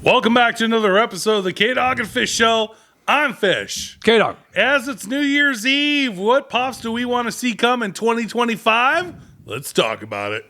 Welcome back to another episode of the K-Dog&Fish Show. I'm Fish. K-Dog. As it's New Year's Eve, what pops do we want to see come in 2025? Let's talk about it.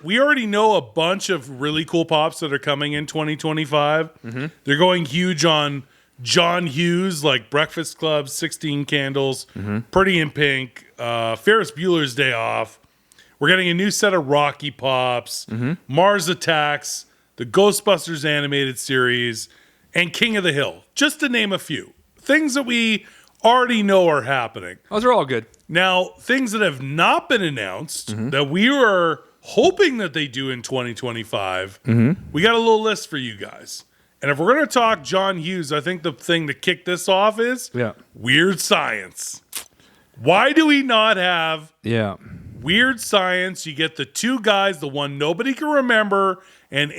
We already know a bunch of really cool pops that are coming in 2025. Mm-hmm. They're going huge on John Hughes, like Breakfast Club, 16 Candles, Pretty in Pink, Ferris Bueller's Day Off. We're getting a new set of Rocky Pops, Mars Attacks, the Ghostbusters animated series, and King of the Hill, just to name a few. Things that we already know are happening. Those are all good. Now, things that have not been announced that we were hoping that they do in 2025, we got a little list for you guys. And if we're going to talk John Hughes, I think the thing to kick this off is Weird Science. Why do we not have Weird Science? You get the two guys, the one nobody can remember, and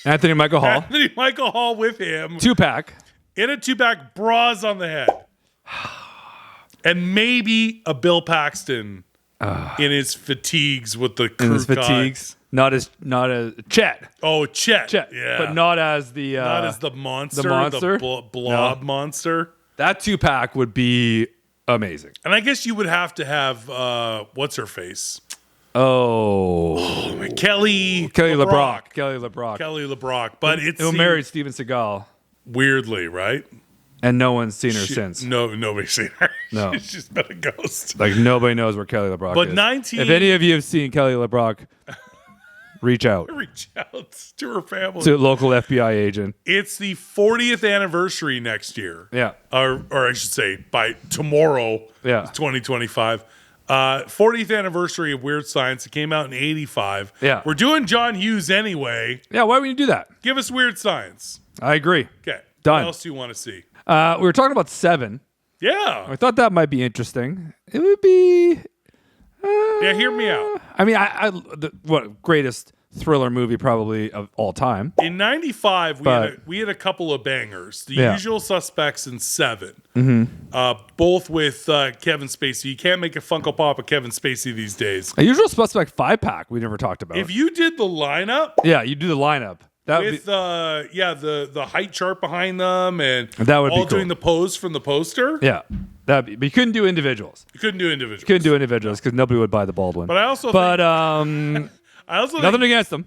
Anthony Michael Hall. Anthony Michael Hall with him. 2-pack. In a 2-pack, bras on the head. And maybe a Bill Paxton in his fatigues with the crew. In his fatigues. Not as Chet. Oh, Chet. Yeah. But not as the monster. The blob monster. That 2-pack would be amazing. And I guess you would have to have what's her face? Oh man, Kelly LeBrock. Kelly LeBrock. But who married Steven Seagal. Weirdly, right? And no one's seen her since. No, nobody's seen her. No. She's been a ghost. Like, nobody knows where Kelly LeBrock is. If any of you have seen Kelly LeBrock, reach out. Reach out to her family. To a local FBI agent. It's the 40th anniversary next year. Yeah. Or I should say by tomorrow, 2025. 40th anniversary of Weird Science. It came out in 85. Yeah. We're doing John Hughes anyway. Yeah, why would you do that? Give us Weird Science. I agree. Okay. Done. What else do you want to see? We were talking about Seven. Yeah. I thought that might be interesting. It would be... yeah, hear me out. I mean, what greatest thriller movie probably of all time. In 95, we had a couple of bangers. The Usual Suspects and Seven. Both with Kevin Spacey. You can't make a Funko Pop of Kevin Spacey these days. A Usual Suspect 5-pack we never talked about. If you did the lineup... Yeah, you do the lineup. With the height chart behind them and that would all be cool. doing the pose from the poster. Yeah, but you couldn't do individuals. You couldn't do individuals because nobody would buy the Baldwin. But I also nothing against them.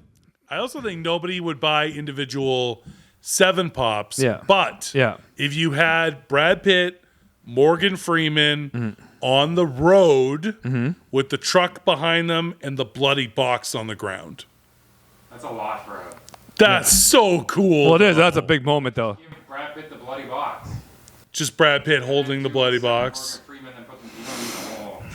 I also think nobody would buy individual 7 pops. Yeah. But if you had Brad Pitt, Morgan Freeman on the road with the truck behind them and the bloody box on the ground. That's a lot for a... That's so cool. Well, it is. That's a big moment, though. Give Brad Pitt the bloody box. Just Brad Pitt holding the bloody box.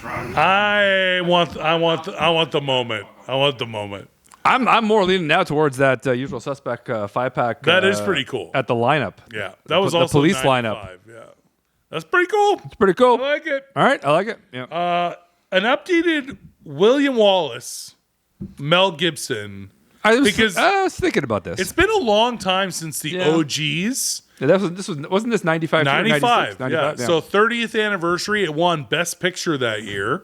I want the moment. I want the moment. I'm more leaning now towards that Usual Suspect 5-pack. That is pretty cool. At the lineup. Yeah, that was also the police 95. lineup. Yeah, that's pretty cool. It's pretty cool. I like it. All right, I like it. Yeah. An updated William Wallace, Mel Gibson. I was thinking about this. It's been a long time since the OGs. Yeah, wasn't this 95? 95. Yeah. So 30th anniversary. It won Best Picture that year.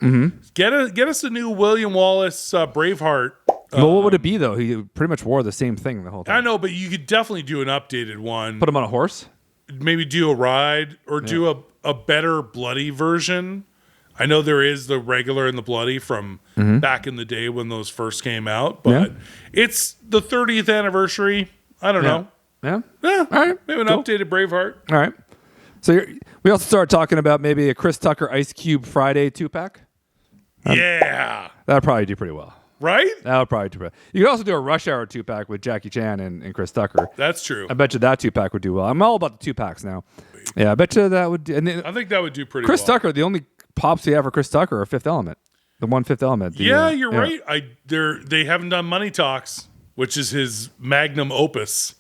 Get us a new William Wallace Braveheart. Well, what would it be though? He pretty much wore the same thing the whole time. I know, but you could definitely do an updated one. Put him on a horse. Maybe do a ride or do a better bloody version. I know there is the regular and the bloody from back in the day when those first came out, but it's the 30th anniversary. I don't know. Yeah. All right. Maybe an updated Braveheart. All right. So we also started talking about maybe a Chris Tucker Ice Cube Friday 2-pack. Yeah. That would probably do pretty well. Right? That would probably do pretty well. You could also do a Rush Hour 2-pack with Jackie Chan and Chris Tucker. That's true. I bet you that 2-pack would do well. I'm all about the 2-packs now. Yeah, I bet you that would do. I think that would do pretty Chris well. Tucker, the only pops we have for Chris Tucker are Fifth Element. The one Fifth Element. You're right. They haven't done Money Talks, which is his magnum opus.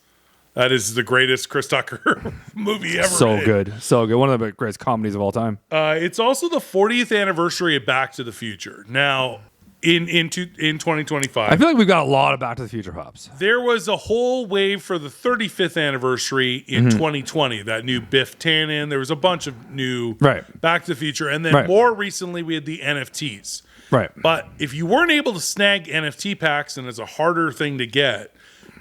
That is the greatest Chris Tucker movie ever. So good. One of the greatest comedies of all time. It's also the 40th anniversary of Back to the Future. Now, in 2025. I feel like we've got a lot of Back to the Future pops. There was a whole wave for the 35th anniversary in 2020. That new Biff Tannen. There was a bunch of new Back to the Future, and then more recently we had the NFTs. Right. But if you weren't able to snag NFT packs, and it's a harder thing to get,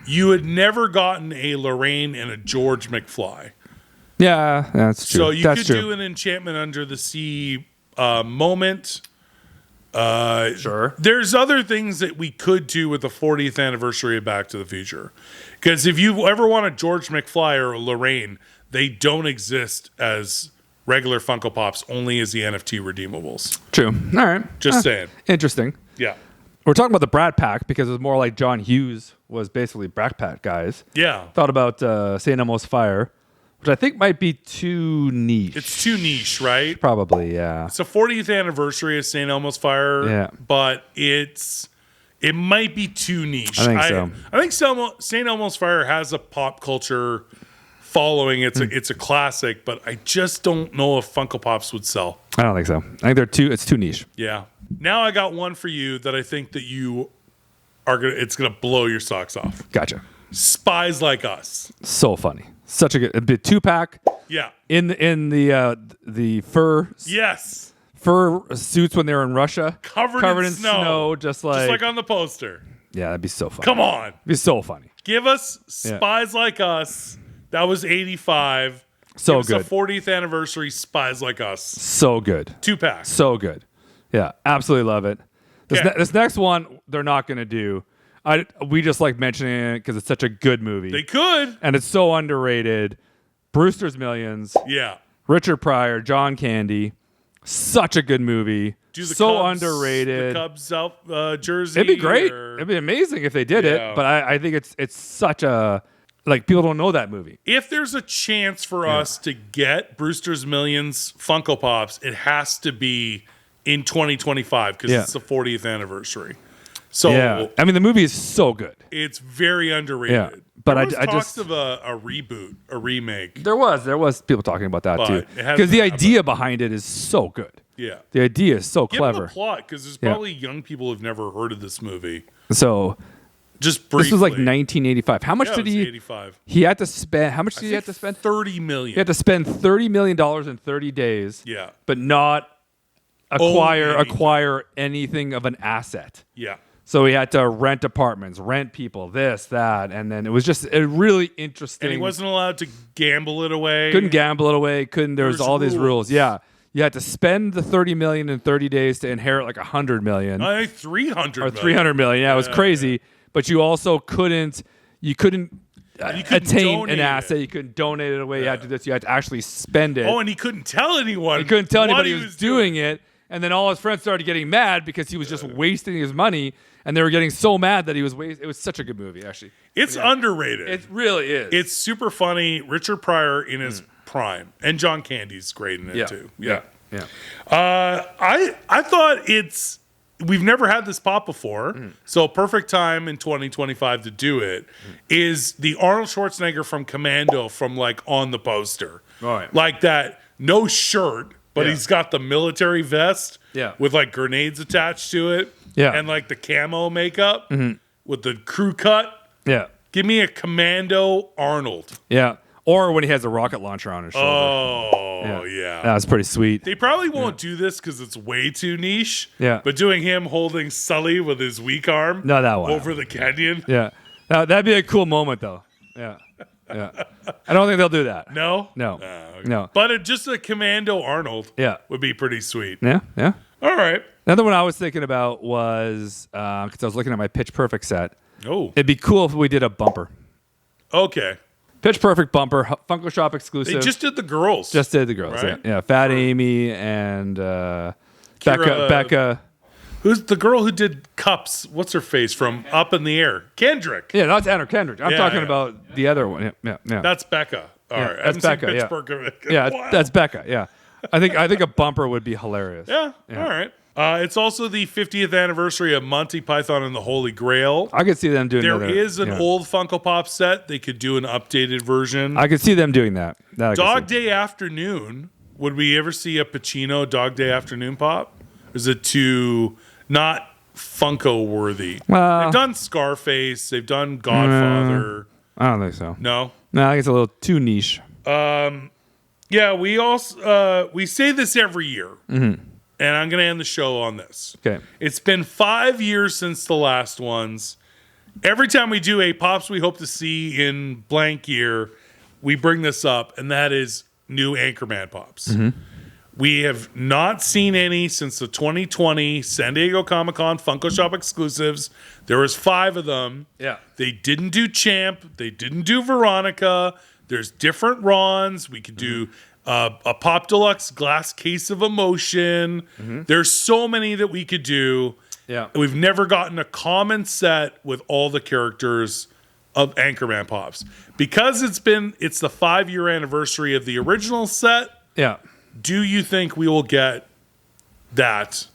you had never gotten a Lorraine and a George McFly. Yeah, that's true. So you could do an Enchantment Under the Sea moment. Sure. There's other things that we could do with the 40th anniversary of Back to the Future. Because if you ever want a George McFly or a Lorraine, they don't exist as regular Funko Pops, only as the NFT redeemables. True. All right. Just saying. Interesting. Yeah. We're talking about the Brat Pack because it was more like John Hughes was basically Brat Pack guys. Yeah. Thought about St. Elmo's Fire, which I think might be too niche. It's too niche, right? Probably, yeah. It's the 40th anniversary of St. Elmo's Fire, but it might be too niche. I think so. I think St. Elmo's Fire has a pop culture following. It's a classic, but I just don't know if Funko Pops would sell. I don't think so. I think it's too niche. Yeah. Now I got one for you that I think that you are it's gonna blow your socks off. Gotcha. Spies Like Us. So funny. Such a bit 2-pack. Yeah. In the fur. Yes. Fur suits when they were in Russia. Covered in snow. Just like on the poster. Yeah, that'd be so funny. Come on. It'd be so funny. Give us Spies Like Us. That was 85. So Give good. us a 40th anniversary Spies Like Us. So good. 2-pack. So good. Yeah, absolutely love it. This next one, they're not going to do. We just like mentioning it because it's such a good movie. They could. And it's so underrated. Brewster's Millions. Yeah. Richard Pryor, John Candy. Such a good movie. So Cubs, underrated. The Cubs jersey. It'd be great. Or... It'd be amazing if they did it. But I think it's such a... Like, people don't know that movie. If there's a chance for us to get Brewster's Millions Funko Pops, it has to be in 2025 because it's the 40th anniversary. So I mean, the movie is so good. It's very underrated. Yeah, but there was talks of a reboot, a remake. There was people talking about that too. Because the idea behind it is so good. Yeah, the idea is so Give clever. them the plot because there's probably young people who've never heard of this movie. So. Just briefly. This was like 1985. How much did he? 85. He had to spend. How much did he have to spend? $30 million. He had to spend $30 million in 30 days. Yeah. But not acquire anything of an asset. Yeah. So he had to rent apartments, rent people, this, that, and then it was just a really interesting. And he wasn't allowed to gamble it away. Couldn't gamble it away. There was all these rules. Yeah. You had to spend the $30 million in 30 days to inherit like $100 million. I think $300 or $300 million. Yeah, it was crazy. But you also couldn't attain an asset. You couldn't donate it away. You had to do this. You had to actually spend it. Oh, and he couldn't tell anyone. He couldn't tell anybody he was doing it. And then all his friends started getting mad because he was just wasting his money. And they were getting so mad that he was wasting. It was such a good movie, actually. It's underrated. It really is. It's super funny. Richard Pryor in his prime. And John Candy's great in it, too. Yeah. I thought we've never had this pop before, so perfect time in 2025 to do it is the Arnold Schwarzenegger from Commando from like on the poster. Right. Like that, no shirt, but he's got the military vest with like grenades attached to it. Yeah. And like the camo makeup with the crew cut. Yeah. Give me a Commando Arnold. Yeah. Or when he has a rocket launcher on his shoulder. Oh, yeah. That was pretty sweet. They probably won't do this because it's way too niche. Yeah. But doing him holding Sully with his weak arm over the canyon. Yeah. That'd be a cool moment, though. Yeah. Yeah. I don't think they'll do that. No? No. Okay. No. But just a Commando Arnold would be pretty sweet. Yeah. Yeah. All right. Another one I was thinking about was, because I was looking at my Pitch Perfect set. Oh. It'd be cool if we did a bumper. Okay. Pitch Perfect bumper, Funko Shop exclusive. They just did the girls. Just did the girls, right? Yeah. Fat Amy and Becca. Who's the girl who did Cups? What's her face from Up in the Air? Kendrick. Yeah, that's Anna Kendrick. I'm talking about the other one. Yeah. That's Becca. All right. That's Becca. That's Becca. Yeah. I think a bumper would be hilarious. Yeah. All right. It's also the 50th anniversary of Monty Python and the Holy Grail. I could see them doing There is an old Funko Pop set. They could do an updated version. I could see them doing that. Dog Day Afternoon. Would we ever see a Pacino Dog Day Afternoon pop? Is it too not Funko worthy. Well- They've done Scarface. They've done Godfather. I don't think so. No. No, I think it's a little too niche. Yeah, we say this every year. And I'm going to end the show on this. Okay. It's been 5 years since the last ones. Every time we do a Pops we hope to see in blank year, we bring this up, and that is new Anchorman Pops. We have not seen any since the 2020 San Diego Comic-Con Funko Shop exclusives. There was 5 of them. Yeah. They didn't do Champ. They didn't do Veronica. There's different Rons. We could do a Pop Deluxe glass case of emotion. There's so many that we could do. Yeah. We've never gotten a common set with all the characters of Anchorman Pops. Because it's the 5-year anniversary of the original set. Yeah. Do you think we will get that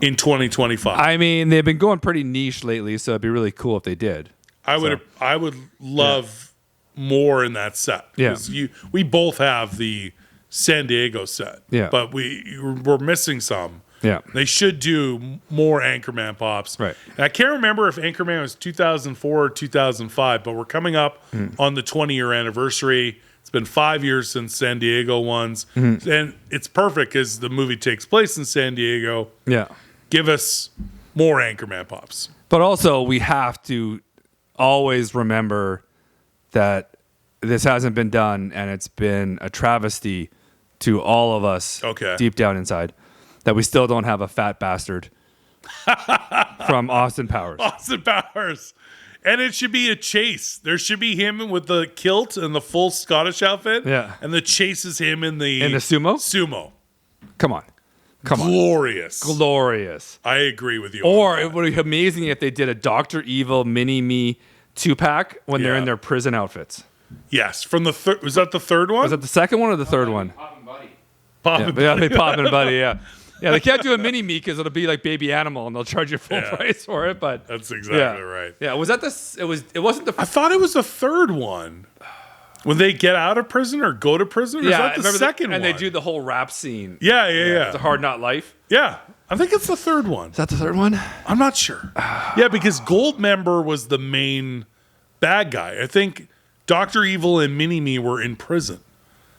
in 2025? I mean, they've been going pretty niche lately, so it'd be really cool if they did. I would love more in that set. Yeah. 'Cause we both have the San Diego set. Yeah. But we're missing some. Yeah. They should do more Anchorman Pops. Right. And I can't remember if Anchorman was 2004 or 2005, but we're coming up on the 20-year anniversary. It's been 5 years since San Diego ones. And it's perfect because the movie takes place in San Diego. Yeah. Give us more Anchorman Pops. But also, we have to always remember that this hasn't been done, and it's been a travesty to all of us deep down inside that we still don't have a fat bastard from Austin Powers. Austin Powers. And it should be a chase. There should be him with the kilt and the full Scottish outfit. Yeah. And the chase is him in the sumo? Sumo. Come on. Glorious. Glorious. I agree with you. Or it would be amazing if they did a Dr. Evil mini-me 2-pack when they're in their prison outfits. Yes. From the third. Was that the third one? Was that the second one or the third one? Pop and Buddy. Pop Yeah, and yeah, they pop in buddy, yeah. Yeah, they can't do a mini me because it'll be like Baby Animal and they'll charge you full price for it. But That's exactly right. Yeah, was that it wasn't the I thought it was the third one. When they get out of prison or go to prison? Or is that the remember second one? and they do the whole rap scene. Yeah. It's a Hard Not Life. Yeah. I think it's the third one. Is that the third one? I'm not sure. Yeah, because Goldmember was the main bad guy. I think Dr. Evil and Mini-Me were in prison.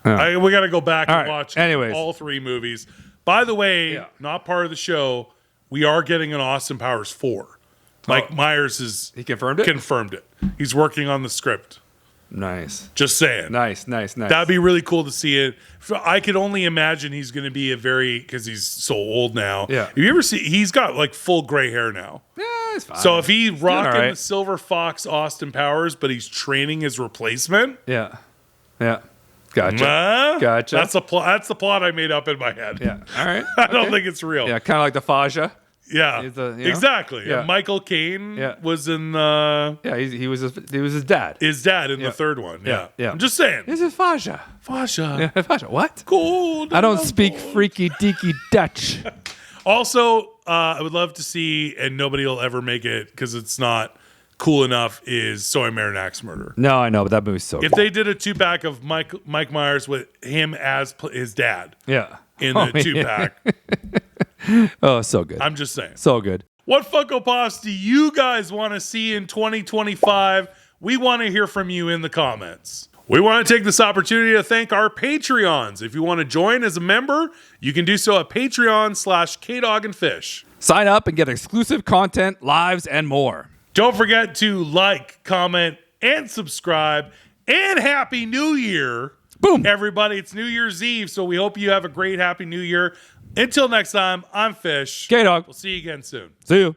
We got to go back and watch all 3 movies. By the way, not part of the show, we are getting an Austin Powers 4. Mike Myers He confirmed it? confirmed it. He's working on the script. Nice. Just saying. Nice. That'd be really cool to see it. I could only imagine he's going to be because he's so old now. Yeah. Have you ever seen, he's got like full gray hair now. Yeah, it's fine. So if he rocking the Silver Fox Austin Powers, but he's training his replacement. Yeah. Gotcha. Gotcha. That's the plot. That's the plot I made up in my head. Yeah. All right. I don't think it's real. Yeah, kind of like the Faja. Yeah. Exactly. Yeah. And Michael Caine was in he was his dad. his dad in the third one. Yeah. Yeah. I'm just saying. This is Faja. Fasha. Yeah, Faja. What? Gold. I don't speak freaky deaky Dutch. Also, I would love to see, and nobody will ever make it because it's not cool enough, is So I Married an Axe Murderer. No, I know, but that movie's so If cool. they did a 2-pack of Mike Myers with him as his dad in the 2-pack. Oh, so good. I'm just saying. So good. What Funko Pops do you guys want to see in 2025? We want to hear from you in the comments. We want to take this opportunity to thank our Patreons. If you want to join as a member, you can do so at Patreon/k-dogandfish. Sign up and get exclusive content, lives, and more. Don't forget to like, comment, and subscribe. And Happy New Year. Boom. Everybody, it's New Year's Eve, so we hope you have a great Happy New Year. Until next time, I'm Fish. K-Dog. We'll see you again soon. See you.